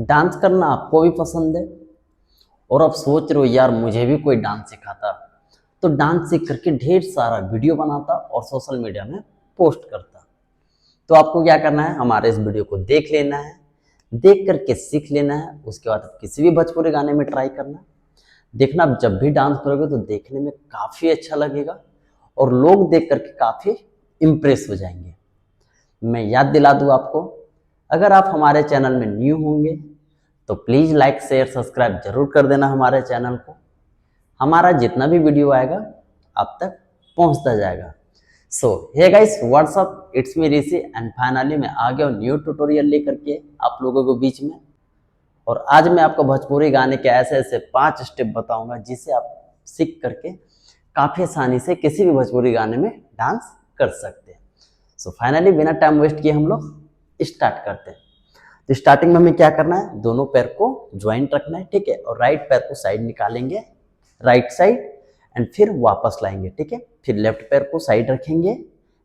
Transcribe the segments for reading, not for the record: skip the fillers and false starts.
Dance करना आपको भी पसंद है और आप सोच रहे हो यार मुझे भी कोई डांस सिखाता, तो डांस सीख करके ढेर सारा वीडियो बनाता और सोशल मीडिया में पोस्ट करता। तो आपको क्या करना है, हमारे इस वीडियो को देख लेना है, देख करके सीख लेना है। उसके बाद किसी भी भोजपुरी गाने में ट्राई करना। देखना आप जब भी डांस करोगे तो देखने में काफ़ी अच्छा लगेगा और लोग देख करके काफ़ी इम्प्रेस हो जाएंगे। मैं याद दिला दूँ आपको, अगर आप हमारे चैनल में न्यू होंगे तो प्लीज़ लाइक शेयर सब्सक्राइब जरूर कर देना हमारे चैनल को। हमारा जितना भी वीडियो आएगा आप तक पहुंचता जाएगा। So hey guys, what's up, it's me Rishi and finally मैं आ गया हूँ न्यू ट्यूटोरियल लेकर के आप लोगों के बीच में। और आज मैं आपको भोजपुरी गाने के ऐसे ऐसे 5 स्टेप बताऊंगा जिसे आप सीख करके काफ़ी आसानी से किसी भी भोजपुरी गाने में डांस कर सकते हैं। सो फाइनली बिना टाइम वेस्ट किए हम लोग स्टार्ट करते हैं। तो स्टार्टिंग में हमें क्या करना है, दोनों पैर को ज्वाइंट रखना है, ठीक है। और राइट पैर को साइड निकालेंगे, राइट साइड, एंड फिर वापस लाएंगे, ठीक है। फिर लेफ्ट पैर को साइड रखेंगे,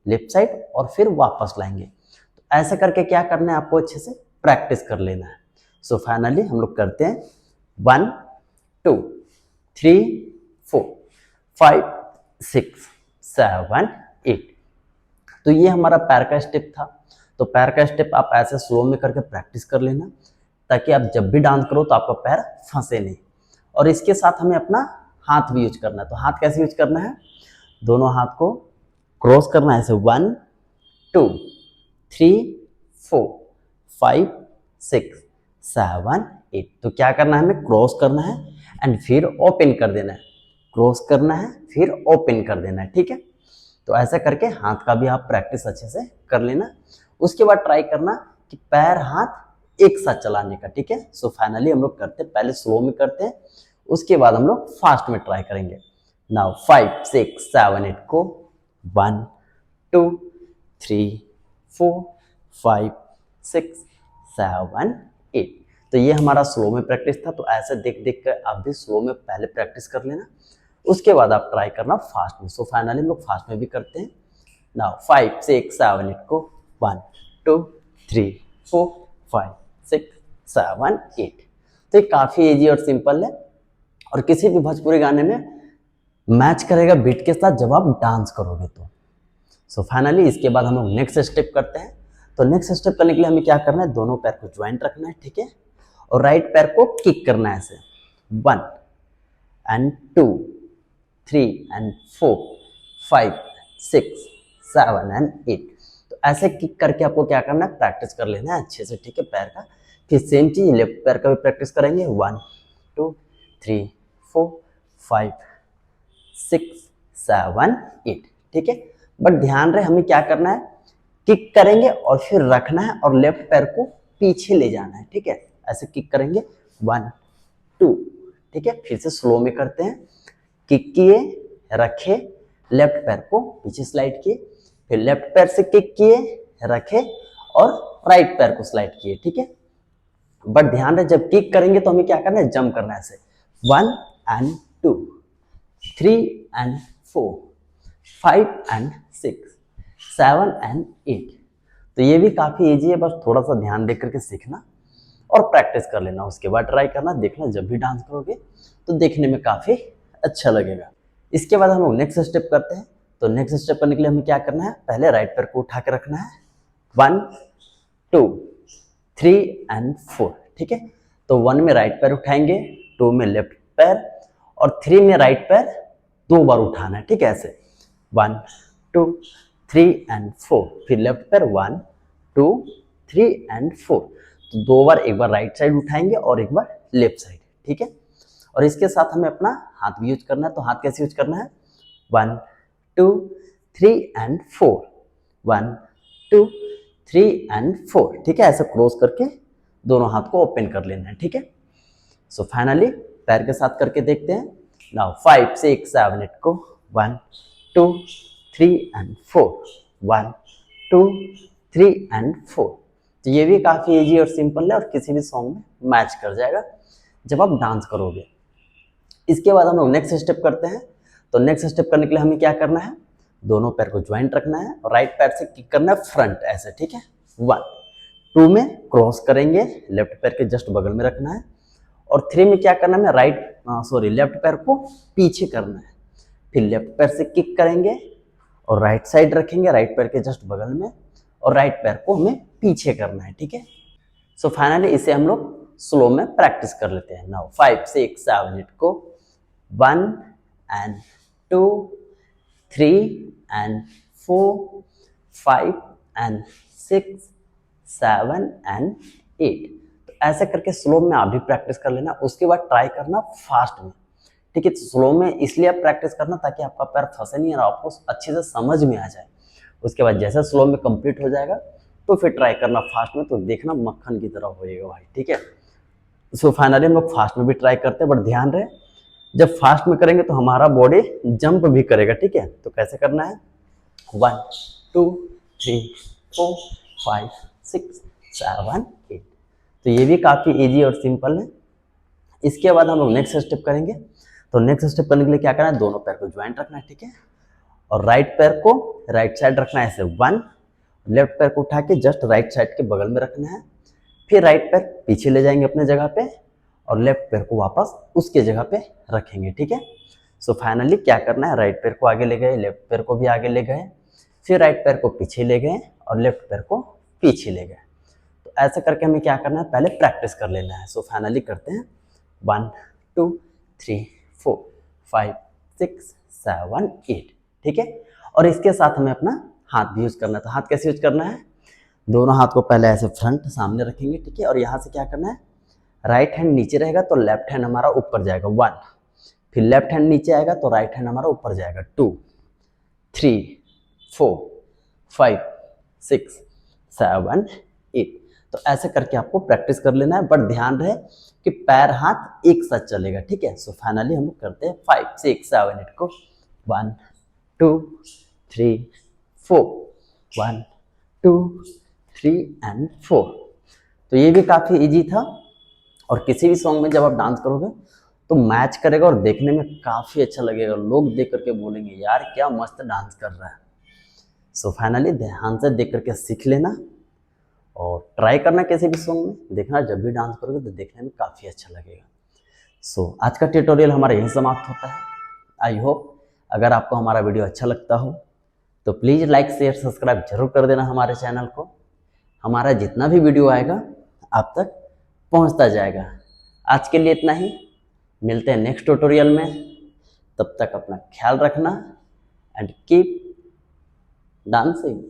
लेफ्ट साइड, और फिर वापस लाएंगे। तो ऐसा करके क्या करना है, आपको अच्छे से प्रैक्टिस कर लेना है। सो फाइनली हम लोग करते हैं 1 2 3 4 5 6 7 8। तो ये हमारा पैर का स्टेप था। तो पैर का स्टेप आप ऐसे स्लो में करके प्रैक्टिस कर लेना, ताकि आप जब भी डांस करो तो आपका पैर फंसे नहीं। और इसके साथ हमें अपना हाथ भी यूज करना है। तो हाथ कैसे यूज करना है, दोनों हाथ को क्रॉस करना है ऐसे 1 2 3 4 5 6 7 8। तो क्या करना है, हमें क्रॉस करना है एंड फिर ओपन कर देना है, क्रॉस करना है फिर ओपन कर देना है, ठीक है। तो ऐसा करके हाथ का भी आप प्रैक्टिस अच्छे से कर लेना। उसके बाद ट्राई करना कि पैर हाथ एक साथ चलाने का, ठीक है। सो फाइनली हम लोग करते हैं, पहले स्लो में करते हैं, उसके बाद हम लोग फास्ट में ट्राई करेंगे। नाउ 5 6 7 8 को 1 2 3 4 5 6 7 8। तो ये हमारा स्लो में प्रैक्टिस था। तो ऐसे देख देख कर आप भी स्लो में पहले प्रैक्टिस कर लेना, उसके बाद आप ट्राई करना फास्ट में। सो फाइनली हम लोग फास्ट में भी करते हैं। नाउ 5 6 7 8 को 1 2 3 4 5 6 7 8। तो ये काफ़ी इजी और सिंपल है और किसी भी भोजपुरी गाने में मैच करेगा बीट के साथ जब आप डांस करोगे तो। सो फाइनली इसके बाद हम लोग नेक्स्ट स्टेप करते हैं। तो नेक्स्ट स्टेप करने के लिए हमें क्या करना है, दोनों पैर को ज्वाइंट रखना है, ठीक है। और राइट पैर को किक करना है ऐसे 1 एंड 2 3 एंड 4 5 6 7 एंड 8। तो ऐसे किक करके आपको क्या करना है, प्रैक्टिस कर लेना है अच्छे से, ठीक है, पैर का। फिर सेम चीज लेफ्ट पैर का भी प्रैक्टिस करेंगे 1 2 3 4 5 6 7 8, ठीक है। बट ध्यान रहे हमें क्या करना है, किक करेंगे और फिर रखना है और लेफ्ट पैर को पीछे ले जाना है, ठीक है। ऐसे किक करेंगे 1 2, ठीक है। फिर से स्लो में करते हैं, किक किए, रखे, लेफ्ट पैर को पीछे स्लाइड किए, फिर लेफ्ट पैर से किक किए, रखे और राइट पैर को स्लाइड किए, ठीक है। बट ध्यान रहे जब किक करेंगे तो हमें क्या करना है, जंप करना है ऐसे 1 एंड 2 3 एंड 4 5 एंड 6 7 एंड 8। तो ये भी काफ़ी इजी है, बस थोड़ा सा ध्यान देकर के सीखना और प्रैक्टिस कर लेना। उसके बाद ट्राई करना, देखना जब भी डांस करोगे तो देखने में काफ़ी अच्छा लगेगा। इसके बाद हम लोग नेक्स्ट स्टेप करते हैं। तो नेक्स्ट स्टेप करने के लिए हमें क्या करना है, पहले राइट पैर को उठा के रखना है 1 2 3 एंड 4, ठीक है। तो 1 में राइट पैर उठाएंगे, 2 में लेफ्ट पैर और 3 में राइट पैर 2 बार उठाना है, ठीक है। ऐसे 1 2 3 एंड 4, फिर लेफ्ट पैर 1 2 3 एंड 4। तो 2 बार, एक बार राइट साइड उठाएंगे और एक बार लेफ्ट साइड, ठीक है। और इसके साथ हमें अपना हाथ भी यूज करना है। तो हाथ कैसे यूज करना है, 1 2 3 एंड 4 1 2 3 एंड 4, ठीक है। ऐसे क्रॉस करके दोनों हाथ को ओपन कर लेना है, ठीक है। सो फाइनली पैर के साथ करके देखते हैं। नाउ 5 6 7 8 को 1 2 3 एंड 4 1 2 3 एंड 4। तो ये भी काफ़ी इजी और सिंपल है और किसी भी सॉन्ग में मैच कर जाएगा जब आप डांस करोगे। इसके बाद हम लोग नेक्स्ट स्टेप करते हैं। तो नेक्स्ट स्टेप करने के लिए हमें क्या करना है, दोनों पैर को ज्वाइंट रखना है और राइट पैर से किक करना है फ्रंट ऐसे, ठीक है। 1 2 में क्रॉस करेंगे, लेफ्ट पैर के जस्ट बगल में रखना है। और 3 में क्या करना है, लेफ्ट पैर को पीछे करना है। फिर लेफ्ट पैर से किक करेंगे और राइट साइड रखेंगे, राइट पैर के जस्ट बगल में, और राइट पैर को हमें पीछे करना है, ठीक है। सो फाइनली इसे हम लोग स्लो में प्रैक्टिस कर लेते हैं। नाउ 5 6 7 8 को 1 and 2 3 and 4 5 and 6 7 and 8। तो ऐसे करके स्लो में आप भी प्रैक्टिस कर लेना। उसके बाद ट्राई करना फास्ट में, ठीक है। स्लो में इसलिए आप प्रैक्टिस करना ताकि आपका पैर फंसे नहीं और आपको अच्छे से समझ में आ जाए। उसके बाद जैसे स्लो में कंप्लीट हो जाएगा तो फिर ट्राई करना फास्ट में, तो देखना मक्खन की तरह होएगा भाई, ठीक है। सो फाइनली हम लोग फास्ट में भी ट्राई करते हैं, बट ध्यान रहे जब फास्ट में करेंगे तो हमारा बॉडी जंप भी करेगा, ठीक है। तो कैसे करना है, 1 2 3 4 5 6 7 8। तो ये भी काफ़ी इजी और सिंपल है। इसके बाद हम लोग नेक्स्ट स्टेप करेंगे। तो नेक्स्ट स्टेप करने के लिए क्या करना है, दोनों पैर को ज्वाइंट रखना है, ठीक है। और राइट पैर को राइट साइड रखना है ऐसे 1, लेफ्ट पैर को उठा के जस्ट राइट साइड के बगल में रखना है। फिर राइट पैर पीछे ले जाएंगे अपने जगह पे और लेफ्ट पैर को वापस उसके जगह पे रखेंगे, ठीक है। सो फाइनली क्या करना है, राइट पैर को आगे ले गए, लेफ्ट पैर को भी आगे ले गए, फिर राइट पैर को पीछे ले गए और लेफ्ट पैर को पीछे ले गए। तो ऐसा करके हमें क्या करना है, पहले प्रैक्टिस कर लेना है। सो फाइनली करते हैं 1 2 3 4 5 6 7 8, ठीक है। और इसके साथ हमें अपना हाथ भी यूज करना है। तो हाथ कैसे यूज करना है, दोनों हाथ को पहले ऐसे फ्रंट सामने रखेंगे, ठीक है। और यहाँ से क्या करना है, राइट हैंड नीचे रहेगा तो लेफ्ट हैंड हमारा ऊपर जाएगा 1, फिर लेफ्ट हैंड नीचे आएगा तो राइट हैंड हमारा ऊपर जाएगा 2 3 4 5 6 7 8। तो ऐसे करके आपको प्रैक्टिस कर लेना है, बट ध्यान रहे कि पैर हाथ एक साथ चलेगा, ठीक है। सो फाइनली हम लोग करते हैं 5 6 7 8 को 1 2 3 4 1 2 3 and 4। तो ये भी काफ़ी इजी था। और किसी भी सॉन्ग में जब आप डांस करोगे तो मैच करेगा और देखने में काफ़ी अच्छा लगेगा। लोग देख करके बोलेंगे यार क्या मस्त डांस कर रहा है। सो फाइनली ध्यान से देख करके सीख लेना और ट्राई करना किसी भी सॉन्ग में, देखना जब भी डांस करोगे तो देखने में काफ़ी अच्छा लगेगा। सो आज का ट्यूटोरियल हमारा यहीं समाप्त होता है। आई होप अगर आपको हमारा वीडियो अच्छा लगता हो तो प्लीज़ लाइक शेयर सब्सक्राइब जरूर कर देना हमारे चैनल को। हमारा जितना भी वीडियो आएगा आप तक पहुंचता जाएगा। आज के लिए इतना ही, मिलते हैं नेक्स्ट ट्यूटोरियल में। तब तक अपना ख्याल रखना एंड कीप डांसिंग।